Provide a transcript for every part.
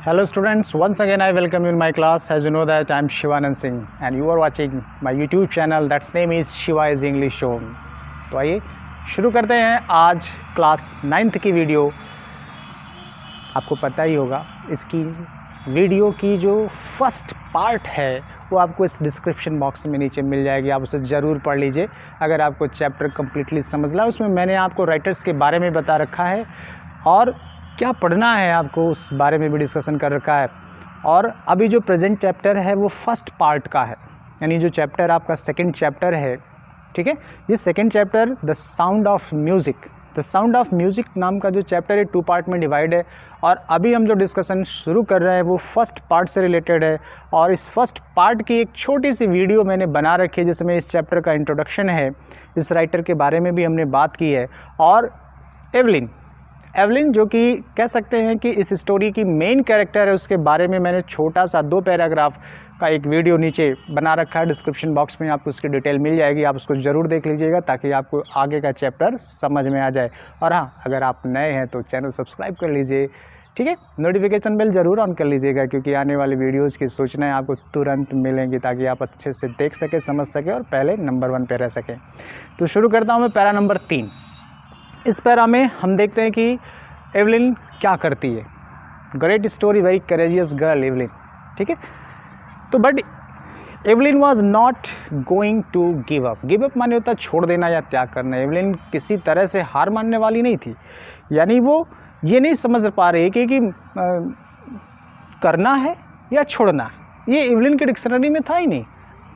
Hello students, once again I welcome you in my class. As you know that I am Shivanand Singh and you are watching my YouTube channel that's name is Shiva is English Show. तो आइए शुरू करते हैं आज class 9th की video. आपको पता ही होगा इसकी वीडियो की जो फर्स्ट पार्ट है वो आपको इस डिस्क्रिप्शन बॉक्स में नीचे मिल जाएगी, आप उसे ज़रूर पढ़ लीजिए अगर आपको चैप्टर कम्प्लीटली समझना है। उसमें मैंने आपको राइटर्स के बारे में बता रखा है और क्या पढ़ना है आपको उस बारे में भी डिस्कशन कर रखा है। और अभी जो प्रेजेंट चैप्टर है वो फर्स्ट पार्ट का है, यानी जो चैप्टर आपका सेकंड चैप्टर है, ठीक है। ये second chapter the sound of music, the sound of music नाम का जो चैप्टर है 2 पार्ट में डिवाइड है। और अभी हम जो डिस्कशन शुरू कर रहे हैं वो फर्स्ट पार्ट से रिलेटेड है। और इस फर्स्ट पार्ट की एक छोटी सी वीडियो मैंने बना रखी है जिसमें इस चैप्टर का इंट्रोडक्शन है, इस राइटर के बारे में भी हमने बात की है। और एवलिन जो कि कह सकते हैं कि इस स्टोरी की मेन कैरेक्टर है, उसके बारे में मैंने छोटा सा 2 पैराग्राफ का एक वीडियो नीचे बना रखा है। डिस्क्रिप्शन बॉक्स में आपको उसकी डिटेल मिल जाएगी, आप उसको ज़रूर देख लीजिएगा ताकि आपको आगे का चैप्टर समझ में आ जाए। और हाँ, अगर आप नए हैं तो चैनल सब्सक्राइब कर लीजिए, ठीक है। नोटिफिकेशन बेल ज़रूर ऑन कर लीजिएगा क्योंकि आने वाली वीडियोज़ की सूचनाएँ आपको तुरंत मिलेंगी ताकि आप अच्छे से देख सकें, समझ सकें और पहले नंबर 1 पे रह सकें। तो शुरू करता हूँ मैं पैरा नंबर 3। इस पैरा में हम देखते हैं कि एवलिन क्या करती है। Great story, very courageous girl Evelyn, ठीक है। तो but Evelyn was not going to give up. Give up माने होता छोड़ देना या त्याग करना। एवलिन किसी तरह से हार मानने वाली नहीं थी, यानी वो ये नहीं समझ पा रही कि करना है या छोड़ना है। ये एवलिन के डिक्शनरी में था ही नहीं।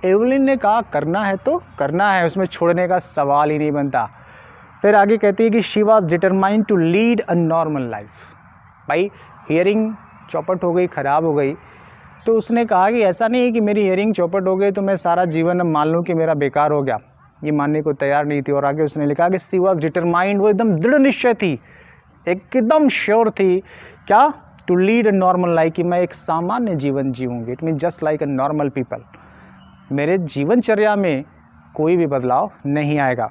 एवलिन ने कहा करना है तो करना है, उसमें छोड़ने का सवाल ही नहीं बनता। फिर आगे कहती है कि she was determined to lead a normal life. भाई हियरिंग चौपट हो गई, ख़राब हो गई, तो उसने कहा कि ऐसा नहीं है कि मेरी हियरिंग चौपट हो गई तो मैं सारा जीवन अब मान लूँ कि मेरा बेकार हो गया। ये मानने को तैयार नहीं थी। और आगे उसने लिखा कि शी वॉज डिटरमाइंड, वो एकदम दृढ़ निश्चय थी, एकदम श्योर थी क्या, to lead a normal life, कि मैं एक सामान्य जीवन जीऊँगी। It mean just like a normal people. मेरे जीवनचर्या में कोई भी बदलाव नहीं आएगा।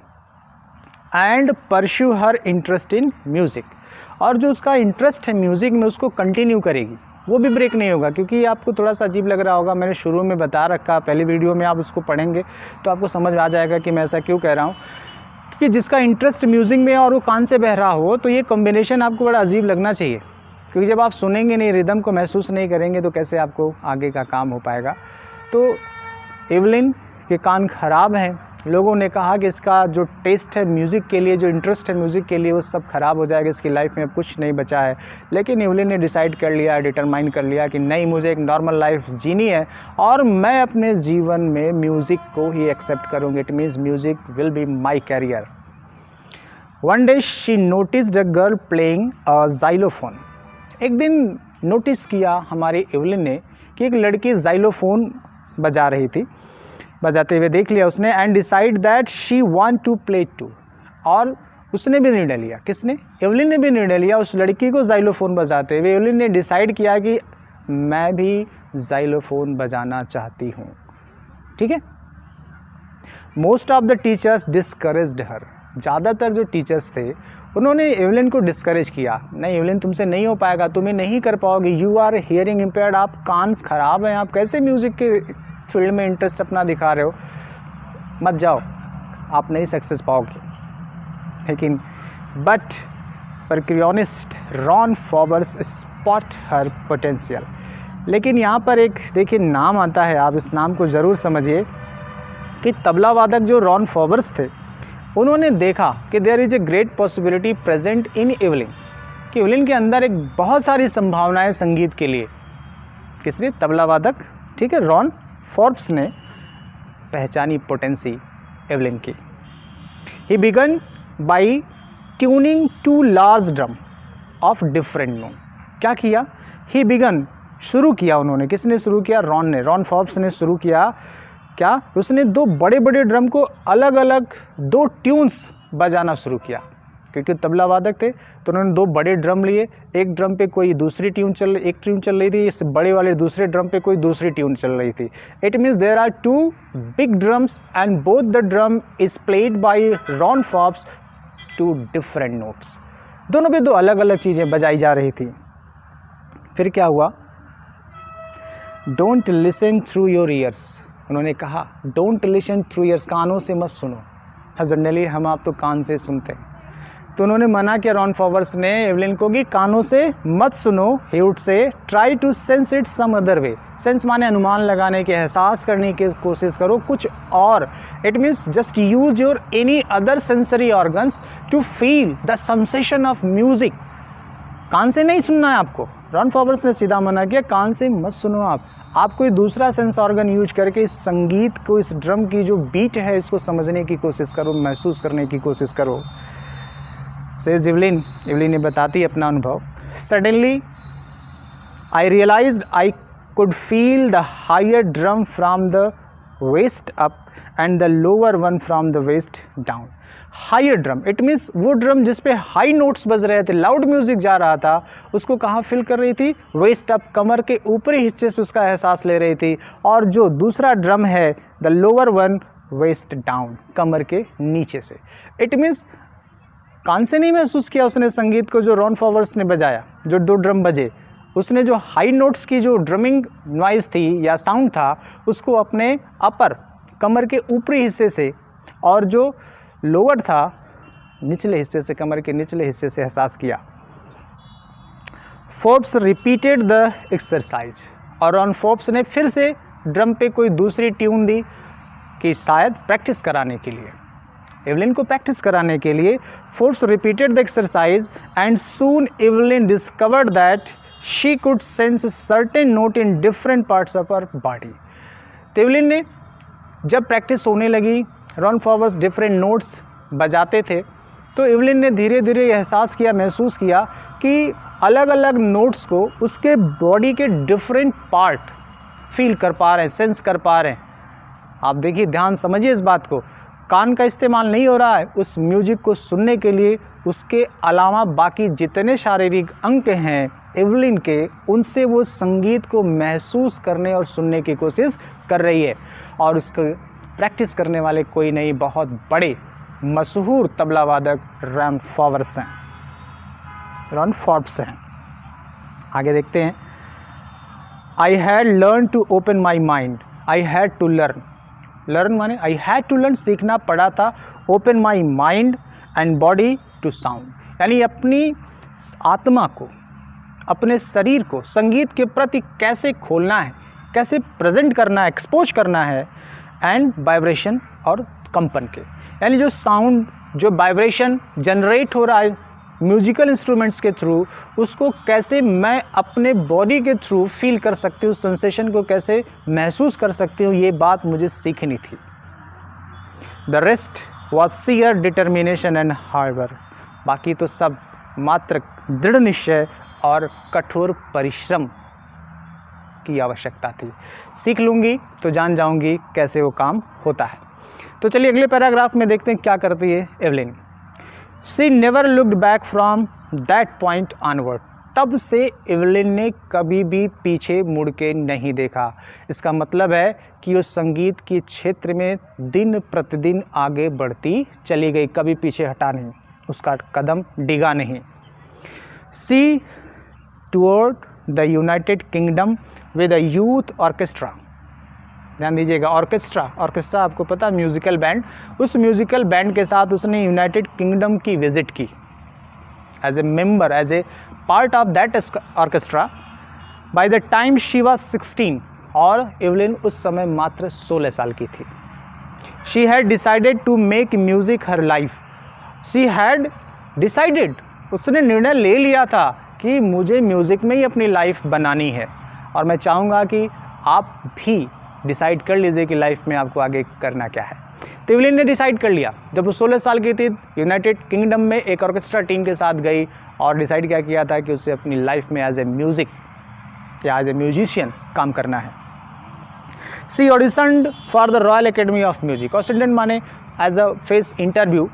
And pursue her interest in music, और जो उसका इंटरेस्ट है म्यूज़िक में उसको कंटिन्यू करेगी, वो भी ब्रेक नहीं होगा। क्योंकि आपको थोड़ा सा अजीब लग रहा होगा, मैंने शुरू में बता रखा, पहली वीडियो में आप उसको पढ़ेंगे तो आपको समझ आ जाएगा कि मैं ऐसा क्यों कह रहा हूँ। कि जिसका इंटरेस्ट म्यूज़िक में और वो कान से बह रहा हो तो ये कॉम्बिनेशन आपको बड़ा अजीब लगना चाहिए, क्योंकि जब आप सुनेंगे नहीं, रिदम को महसूस नहीं करेंगे तो कैसे आपको आगे का काम हो पाएगा। तो एवलिन के कान ख़राब हैं। लोगों ने कहा कि इसका जो टेस्ट है म्यूज़िक के लिए, जो इंटरेस्ट है म्यूज़िक के लिए, वो सब ख़राब हो जाएगा, इसकी लाइफ में अब कुछ नहीं बचा है। लेकिन एवलिन ने डिसाइड कर लिया, डिटरमाइन कर लिया कि नहीं, मुझे एक नॉर्मल लाइफ जीनी है और मैं अपने जीवन में म्यूज़िक को ही एक्सेप्ट करूँगी। It means music will be my career. One day she noticed a girl playing a xylophone. एक दिन नोटिस किया हमारी एवलिन ने कि एक लड़की ज़ाइलोफोन बजा रही थी, बजाते हुए देख लिया उसने। And decide that she want to play too, और उसने भी निर्णय लिया। किसने? एवलिन ने भी निर्णय लिया। उस लड़की को ज़ाइलोफोन बजाते हुए एवलिन ने डिसाइड किया कि मैं भी ज़ाइलोफोन बजाना चाहती हूँ, ठीक है। Most of the teachers discouraged her. ज़्यादातर जो टीचर्स थे उन्होंने एवलिन को डिस्करेज किया, नहीं एवलिन तुमसे नहीं हो पाएगा, तुम्हें नहीं कर पाओगे, यू आर हियरिंग इम्पेयर्ड, आप कान ख़राब हैं, आप कैसे म्यूज़िक के फील्ड में इंटरेस्ट अपना दिखा रहे हो, मत जाओ, आप नहीं सक्सेस पाओगे। लेकिन but percussionist Ron Forbes spot her potential. लेकिन यहाँ पर एक देखिए नाम आता है, आप इस नाम को ज़रूर समझिए कि तबला वादक जो रॉन फॉबर्स थे उन्होंने देखा कि there is a great possibility present in Evelyn, कि एवलिन के अंदर एक बहुत सारी संभावनाएं संगीत के लिए। किसने? तबला वादक, ठीक है, रॉन फॉर्ब्स ने पहचानी पोटेंसी एवलिन की। He began by tuning 2 large drum of different note. क्या किया? ही बिगन, शुरू किया उन्होंने। किसने शुरू किया? रॉन ने, रॉन फॉर्ब्स ने शुरू किया। क्या? उसने 2 बड़े बड़े ड्रम को अलग अलग 2 ट्यून्स बजाना शुरू किया, क्योंकि तबला वादक थे तो उन्होंने 2 बड़े ड्रम लिए। एक ड्रम पे कोई दूसरी एक ट्यून चल रही थी, इस बड़े वाले दूसरे ड्रम पे कोई दूसरी ट्यून चल रही थी। It means there are 2 big drums and both the drum is played by Ron Forbes to different notes. दोनों पे 2 अलग अलग चीज़ें बजाई जा रही थी। फिर क्या हुआ? Don't listen through your ears, उन्होंने कहा डोंट लिसन थ्रू ईयर्स, कानों से मत सुनो। जनरली हम आप तो कान से सुनते हैं, तो उन्होंने मना किया रॉन फॉवर्स ने एवलिन को कि कानों से मत सुनो। He would say try to sense it some other way, sense माने अनुमान लगाने के, एहसास करने की कोशिश करो कुछ और। It means just use your any other sensory organs to feel the sensation of music. कान से नहीं सुनना है आपको, रॉन फॉवर्स ने सीधा मना किया, कान से मत सुनो आप कोई दूसरा सेंस ऑर्गन यूज करके इस संगीत को, इस ड्रम की जो बीट है इसको समझने की कोशिश करो, महसूस करने की कोशिश करो। सेज एवलिन, एवलिन ने बताती अपना अनुभव। Suddenly I realised I could feel the higher drum from the waist up and the lower one from the waist down. Higher drum it means वो ड्रम जिस पे हाई नोट्स बज रहे थे, लाउड म्यूजिक जा रहा था, उसको कहाँ फील कर रही थी? वेस्ट अप, कमर के ऊपरी हिस्से से उसका एहसास ले रही थी। और जो दूसरा ड्रम है the lower one waist down, कमर के नीचे से। इट मीन्स कान से नहीं महसूस किया उसने संगीत को जो रॉन फॉवर्स ने बजाया, जो 2 ड्रम बजे, उसने जो हाई नोट्स की जो ड्रमिंग नॉइज़ थी या साउंड था उसको अपने अपर, कमर के ऊपरी हिस्से से, और जो लोअर था निचले हिस्से से, कमर के निचले हिस्से से एहसास किया। फोर्ब्स रिपीटेड द एक्सरसाइज, और रॉन फोर्ब्स ने फिर से ड्रम पे कोई दूसरी ट्यून दी कि शायद प्रैक्टिस कराने के लिए, एवलिन को प्रैक्टिस कराने के लिए। Forbes repeated the exercise and soon Evelyn discovered that she could sense certain note in different parts of her body. Evelyn ने जब प्रैक्टिस होने लगी, रॉन फॉवर्स डिफरेंट नोट्स बजाते थे, तो एवलिन ने धीरे धीरे एहसास किया, महसूस किया कि अलग अलग नोट्स को उसके बॉडी के डिफरेंट पार्ट फील कर पा रहे हैं, सेंस कर पा रहे हैं। आप देखिए, ध्यान समझिए इस बात को, कान का इस्तेमाल नहीं हो रहा है उस म्यूजिक को सुनने के लिए, उसके अलावा बाकी जितने शारीरिक अंग हैं एवलिन के, उनसे वो संगीत को महसूस करने और सुनने की कोशिश कर रही है। और उसको प्रैक्टिस करने वाले कोई नहीं, बहुत बड़े मशहूर तबला वादक रॉन फॉवर्स हैं, रॉन फॉर्ब्स हैं। आगे देखते हैं। I had learn to open my mind, I had to learn, learn माने आई हैड टू लर्न, सीखना पड़ा था, open my mind and body to sound, यानी अपनी आत्मा को, अपने शरीर को संगीत के प्रति कैसे खोलना है, कैसे प्रेजेंट करना है, एक्सपोज करना है, एंड वाइब्रेशन और कंपन के, यानी जो साउंड, जो वाइब्रेशन जनरेट हो रहा है म्यूजिकल इंस्ट्रूमेंट्स के थ्रू, उसको कैसे मैं अपने बॉडी के थ्रू फील कर सकती हूँ, सेंसेशन को कैसे महसूस कर सकती हूँ, ये बात मुझे सीखनी थी। The rest was sheer determination and hard work, बाकी तो सब मात्र दृढ़ निश्चय और कठोर परिश्रम की आवश्यकता थी। सीख लूँगी तो जान जाऊँगी कैसे वो काम होता है। तो चलिए अगले पैराग्राफ में देखते हैं क्या करती है Evelyn. She never looked back from that point onward, तब से एवलिन ने कभी भी पीछे मुड़ के नहीं देखा। इसका मतलब है कि वो संगीत के क्षेत्र में दिन प्रतिदिन आगे बढ़ती चली गई, कभी पीछे हटा नहीं, उसका कदम डिगा नहीं। She toured the United Kingdom with a youth orchestra, ध्यान दीजिएगा, ऑर्केस्ट्रा, ऑर्केस्ट्रा आपको पता है म्यूज़िकल बैंड, उस म्यूज़िकल बैंड के साथ उसने यूनाइटेड किंगडम की विज़िट की as a member, as a part of that orchestra. By the time she was 16, और एवलिन उस समय मात्र 16 साल की थी। She had decided to make music her life, she had decided, उसने निर्णय ले लिया था कि मुझे म्यूज़िक में ही अपनी लाइफ बनानी है। और मैं चाहूँगा कि आप भी डिसाइड कर लीजिए कि लाइफ में आपको आगे करना क्या है। तो एवलिन ने डिसाइड कर लिया, जब वो 16 साल की थी, यूनाइटेड किंगडम में एक ऑर्केस्ट्रा टीम के साथ गई और डिसाइड क्या किया था कि उसे अपनी लाइफ में एज ए म्यूज़िक या एज ए म्यूजिशियन काम करना है। She auditioned for the Royal Academy of Music, audition माने एज अ फेस इंटरव्यू,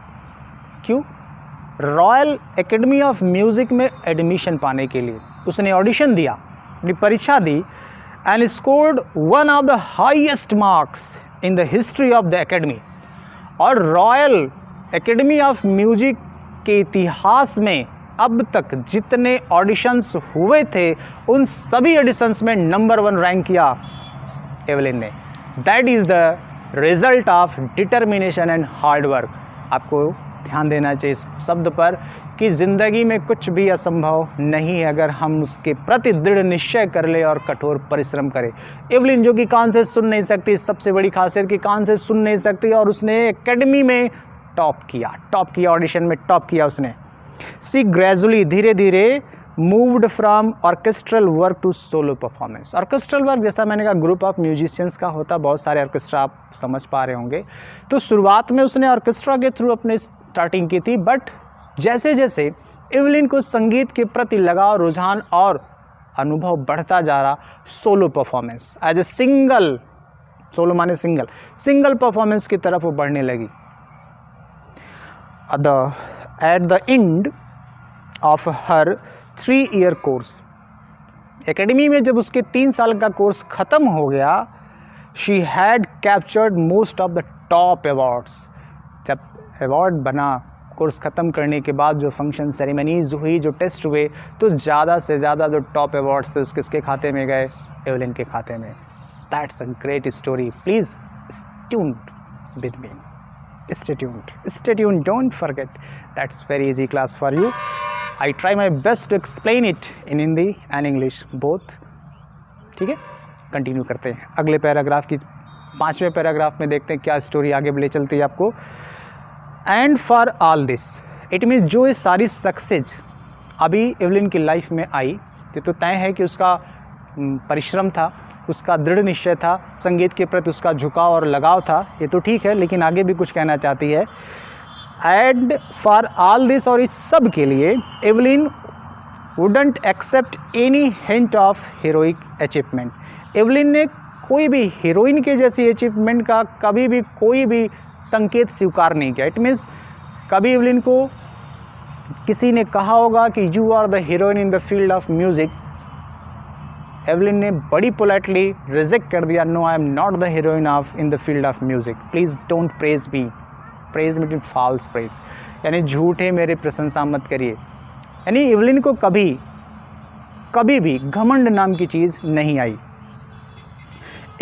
क्यों? रॉयल एकेडमी ऑफ म्यूज़िक में एडमिशन पाने के लिए उसने ऑडिशन दिया, अपनी परीक्षा दी, and scored one of the highest marks in the history of the academy, और रॉयल एकेडमी ऑफ म्यूजिक के इतिहास में अब तक जितने ऑडिशंस हुए थे उन सभी ऑडिशंस में नंबर 1 रैंक किया एवलिन ने। That is the result of determination and hard work. आपको ध्यान देना चाहिए इस शब्द पर कि ज़िंदगी में कुछ भी असंभव नहीं है अगर हम उसके प्रति दृढ़ निश्चय कर ले और कठोर परिश्रम करें। एवलिन जो कि कान से सुन नहीं सकती, सबसे बड़ी खासियत कि कान से सुन नहीं सकती, और उसने एकेडमी में टॉप किया, ऑडिशन में टॉप किया उसने। सी ग्रेजुअली, धीरे धीरे moved from orchestral work to solo performance. Orchestral work जैसा मैंने कहा ग्रुप ऑफ म्यूजिशियंस का होता, बहुत सारे ऑर्केस्ट्रा आप समझ पा रहे होंगे। तो शुरुआत में उसने ऑर्केस्ट्रा के थ्रू अपने स्टार्टिंग की थी, बट जैसे जैसे एवलिन को संगीत के प्रति लगाव, रुझान और अनुभव बढ़ता जा रहा, solo performance as a single, solo माने सिंगल परफॉर्मेंस की तरफ वो बढ़ने लगी। At the end of her 3-year course, academy में जब उसके 3 साल का कोर्स ख़त्म हो गया, she had captured most of the top awards. जब अवार्ड बना कोर्स ख़त्म करने के बाद, जो फंक्शन सेरेमनीज हुई, जो टेस्ट हुए, तो ज़्यादा से ज़्यादा जो टॉप अवार्ड्स थे उसके खाते में गए, एवलिन के खाते में। That's a great story. Please tune with me, stay tuned, don't forget, that's very easy class for you. I try my best to explain it in Hindi and English both. ठीक है, continue करते हैं अगले paragraph की। 5वें paragraph में देखते हैं क्या स्टोरी आगे ले चलती है आपको। And for all this, it mean जो ये सारी सक्सेस अभी एवलिन की लाइफ में आई, ये तो तय है कि उसका परिश्रम था, उसका दृढ़ निश्चय था, संगीत के प्रति उसका झुकाव और लगाव था, ये तो ठीक है, लेकिन आगे भी कुछ कहना चाहती है। एंड फॉर ऑल दिस, और इस सब के लिए Evelyn wouldn't accept any hint of heroic achievement. Evelyn ने कोई भी हीरोइन के जैसी अचीवमेंट का कभी भी कोई भी संकेत स्वीकार नहीं किया। इट मीन्स कभी एवलिन को किसी ने कहा होगा कि you are the heroine in the field of music, Evelyn ने बड़ी पोलाइटली रिजेक्ट कर दिया, no I am not the heroine of in the field of music, please don't praise me. Praise mean false praise, यानी झूठे मेरे प्रशंसा मत करिए। यानी एवलिन को कभी भी घमंड नाम की चीज़ नहीं आई।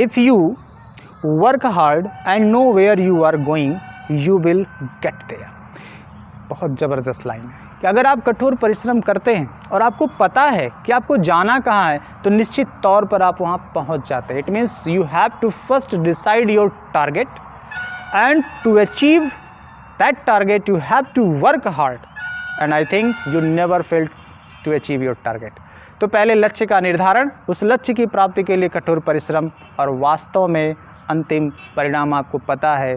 If you work hard and know where you are going, you will get there. बहुत ज़बरदस्त लाइन है कि अगर आप कठोर परिश्रम करते हैं और आपको पता है कि आपको जाना कहाँ है, तो निश्चित तौर पर आप वहाँ पहुँच जाते हैं। It means you have to first decide your target, and to achieve that target you have to work hard, and I think you never failed to achieve your target. तो पहले लक्ष्य का निर्धारण, उस लक्ष्य की प्राप्ति के लिए कठोर परिश्रम, और वास्तव में अंतिम परिणाम आपको पता है,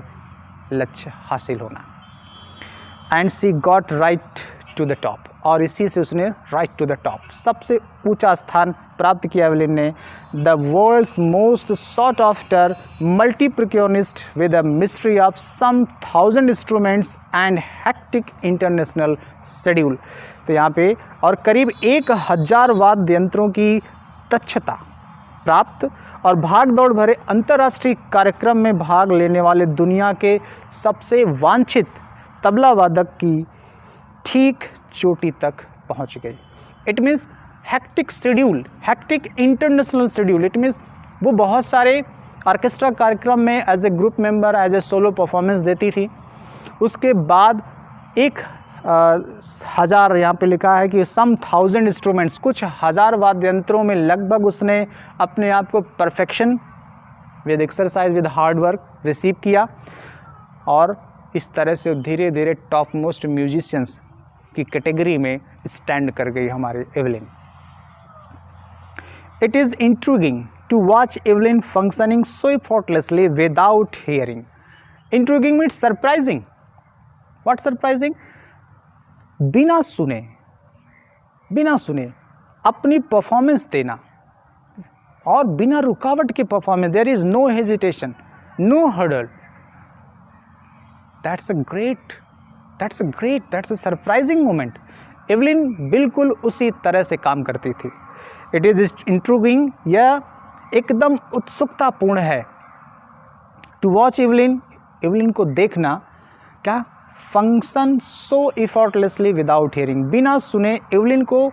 लक्ष्य हासिल होना। And she got right to the top, और इसी से उसने राइट टू द टॉप, सबसे ऊंचा स्थान प्राप्त किया एवलिन ने। The world's most sought after multipercussionist with a mystery of some 1000 instruments and hectic international schedule. तो यहाँ पे और करीब 1000 वाद्य यंत्रों की दक्षता प्राप्त और भाग दौड़ भरे अंतर्राष्ट्रीय कार्यक्रम में भाग लेने वाले दुनिया के सबसे वांछित तबला वादक की ठीक चोटी तक पहुंच गई। It means hectic schedule, hectic international schedule. It means वो बहुत सारे ऑर्केस्ट्रा कार्यक्रम में as a group member, as a solo performance देती थी। उसके बाद 1000, यहाँ पे लिखा है कि सम 1000 इंस्ट्रूमेंट्स, कुछ हज़ार वाद्य यंत्रों में लगभग उसने अपने आप को perfection with exercise with hard work receive किया, और इस तरह से धीरे धीरे टॉप मोस्ट म्यूजिशियंस की कैटेगरी में स्टैंड कर गई हमारे Evelyn. It is intriguing to watch Evelyn functioning so effortlessly without hearing. Intriguing means surprising. What surprising? बिना सुने अपनी परफॉर्मेंस देना, और बिना रुकावट के performance. There is no hesitation, no hurdle. That's a surprising moment. Evelyn बिल्कुल उसी तरह से काम करती थी। इट इज़ इंट्रूगिंग, यह एकदम उत्सुकतापूर्ण है। टू वॉच एवलिन, एवलिन को देखना, क्या फंक्शन सो इफर्टलेसली विदाउट हियरिंग। बिना सुने एवलिन को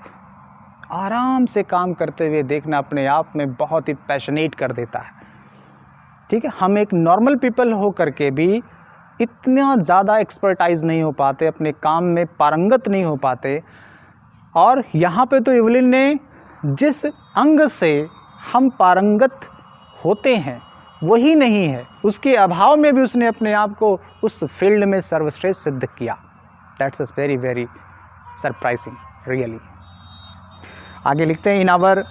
आराम से काम करते हुए देखना अपने आप में बहुत ही पैशनेट कर देता है। ठीक है, हम एक नॉर्मल पीपल हो करके भी इतना ज़्यादा एक्सपर्टाइज नहीं हो पाते, अपने काम में पारंगत नहीं हो पाते। और यहाँ पे तो एवलिन ने जिस अंग से हम पारंगत होते हैं वही नहीं है, उसके अभाव में भी उसने अपने आप को उस फील्ड में सर्वश्रेष्ठ सिद्ध किया। That's very very surprising really. आगे लिखते हैं, in our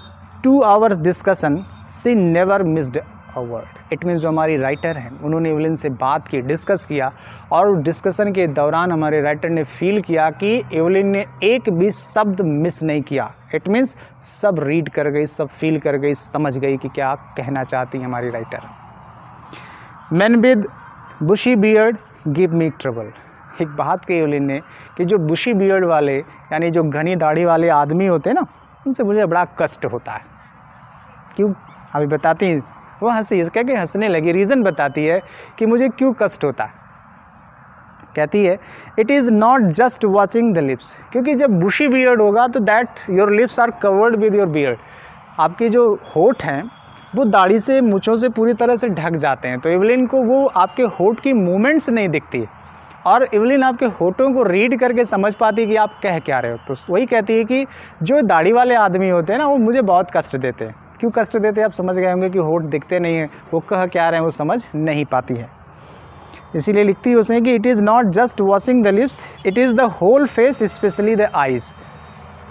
2 hours discussion she never missed a word. It means जो हमारी राइटर हैं उन्होंने एवलिन से बात की, डिस्कस किया, और डिस्कशन के दौरान हमारे राइटर ने फील किया कि एवलिन ने एक भी शब्द मिस नहीं किया। इट मीन्स सब रीड कर गई, सब फील कर गई, समझ गई कि क्या कहना चाहती है हमारी writer. Man with bushy beard give me trouble. एक बात कही एवलिन ने कि जो बुशी बियर्ड वाले यानी जो घनी दाढ़ी वाले आदमी होते हैं ना, उनसे मुझे बड़ा कष्ट होता है। क्यों? अभी बताती हैं। वो हंसी, कह के हंसने लगी, रीज़न बताती है कि मुझे क्यों कष्ट होता है। कहती है, it is not just watching the lips, क्योंकि जब बुशी बियर्ड होगा तो that your lips are covered with your beard. आपके जो होठ हैं वो दाढ़ी से, मूँछों से पूरी तरह से ढक जाते हैं, तो एवलिन को वो आपके होठ की मूवमेंट्स नहीं दिखती, और एवलिन आपके होठों को रीड करके समझ पाती है कि आप कह क्या रहे हो। तो वही कहती है कि जो दाढ़ी वाले आदमी होते हैं ना, वो मुझे बहुत कष्ट देते हैं। क्यों कष्ट देते हैं आप समझ गए होंगे कि होठ दिखते नहीं हैं, वो कह क्या रहे हैं वो समझ नहीं पाती है। इसीलिए लिखती है उसने कि it is not just washing the lips, it is the whole face, specially the eyes.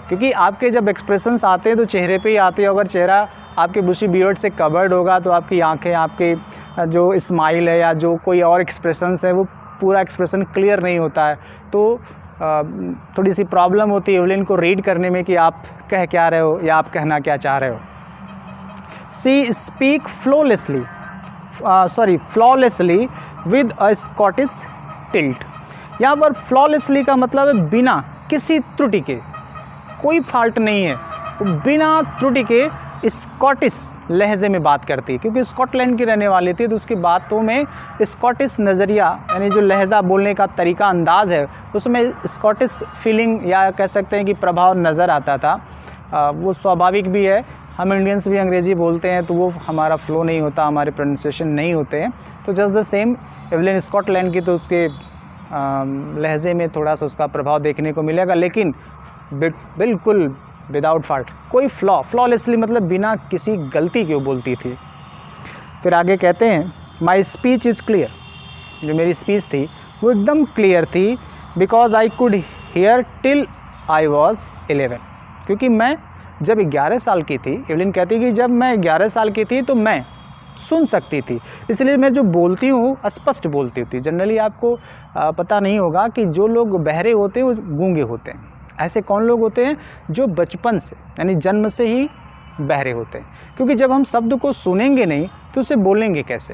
क्योंकि आपके जब एक्सप्रेशंस आते हैं तो चेहरे पे ही आते हैं। अगर चेहरा आपके बुशी बियर्ड से कवर्ड होगा तो आपकी आंखें, आपके जो स्माइल है या जो कोई और एक्सप्रेशंस है, वो पूरा एक्सप्रेशन क्लियर नहीं होता है। तो थोड़ी सी प्रॉब्लम होती है एवलिन को रीड करने में कि आप कह क्या रहे हो या आप कहना क्या चाह रहे हो। She speak flawlessly with a Scottish tilt. यहाँ पर फ्लॉलेसली का मतलब है बिना किसी त्रुटि के, कोई फॉल्ट नहीं है, बिना त्रुटि के स्कॉटिश लहजे में बात करती है। क्योंकि स्कॉटलैंड की रहने वाली थी तो उसकी बातों में स्कॉटिश नज़रिया यानी जो लहजा, बोलने का तरीका, अंदाज़ है, उसमें स्कॉटिश फीलिंग या कह सकते हैं कि प्रभाव नज़र आता था। वो स्वाभाविक भी है, हम इंडियंस भी अंग्रेज़ी बोलते हैं तो वो हमारा फ्लो नहीं होता, हमारे प्रोनाउंसिएशन नहीं होते हैं। तो just the same Evelyn Scotland की, तो उसके लहजे में थोड़ा सा उसका प्रभाव देखने को मिलेगा, लेकिन बिल्कुल विदाउट फॉल्ट, कोई फ्लॉलेसली मतलब बिना किसी गलती के बोलती थी। फिर आगे कहते हैं, माई स्पीच इज़ क्लियर। जो मेरी स्पीच थी वो एकदम क्लियर थी, because I could hair till I was 11। क्योंकि मैं जब 11 साल की थी, एवलिन कहती कि जब मैं 11 साल की थी तो मैं सुन सकती थी, इसलिए मैं जो बोलती हूँ स्पष्ट बोलती थी। जनरली आपको पता नहीं होगा कि जो लोग बहरे होते हैं वो गूंगे होते हैं। ऐसे कौन लोग होते हैं? जो बचपन से यानी जन्म से ही बहरे होते हैं, क्योंकि जब हम शब्द को सुनेंगे नहीं तो उसे बोलेंगे कैसे।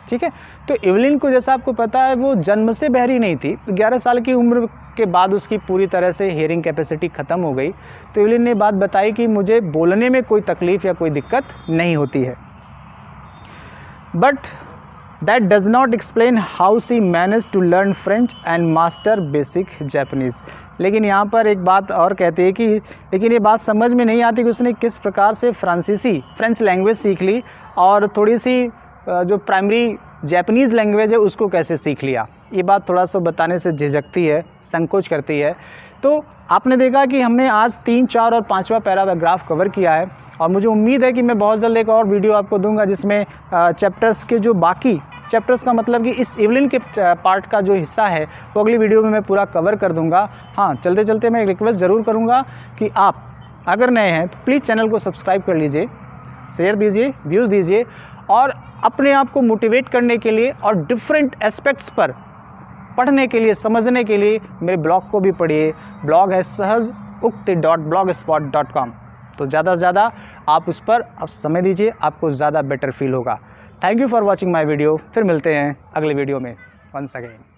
ठीक है, तो एवलिन को जैसा आपको पता है वो जन्म से बहरी नहीं थी, 11 साल की उम्र के बाद उसकी पूरी तरह से हियरिंग कैपेसिटी ख़त्म हो गई। तो एवलिन ने बात बताई कि मुझे बोलने में कोई तकलीफ़ या कोई दिक्कत नहीं होती है। But that does not explain how she manage to learn French and master basic Japanese. लेकिन यहाँ पर एक बात और कहती है कि लेकिन ये बात समझ में नहीं आती कि उसने किस प्रकार से फ्रेंच लैंग्वेज सीख ली और थोड़ी सी जो प्राइमरी जैपनीज़ लैंग्वेज है उसको कैसे सीख लिया। ये बात थोड़ा सा बताने से झिझकती है, संकोच करती है। तो आपने देखा कि हमने आज 3, 4 और 5वां पैराग्राफ कवर किया है, और मुझे उम्मीद है कि मैं बहुत जल्द एक और वीडियो आपको दूंगा जिसमें चैप्टर्स के जो बाकी चैप्टर्स का मतलब कि इस एवलिन के पार्ट का जो हिस्सा है वो अगली वीडियो में मैं पूरा कवर कर दूंगा। हाँ, चलते चलते मैं एक रिक्वेस्ट ज़रूर करूँगा कि आप अगर नए हैं तो प्लीज़ चैनल को सब्सक्राइब कर लीजिए, शेयर दीजिए, व्यूज़ दीजिए, और अपने आप को मोटिवेट करने के लिए और डिफरेंट एस्पेक्ट्स पर पढ़ने के लिए, समझने के लिए मेरे ब्लॉग को भी पढ़िए। ब्लॉग है सहजउक्ति.blogspot.com। तो ज़्यादा से ज़्यादा आप उस पर अब समय दीजिए, आपको ज़्यादा बेटर फील होगा। Thank you for watching my video. फिर मिलते हैं अगले वीडियो में वंस अगेन।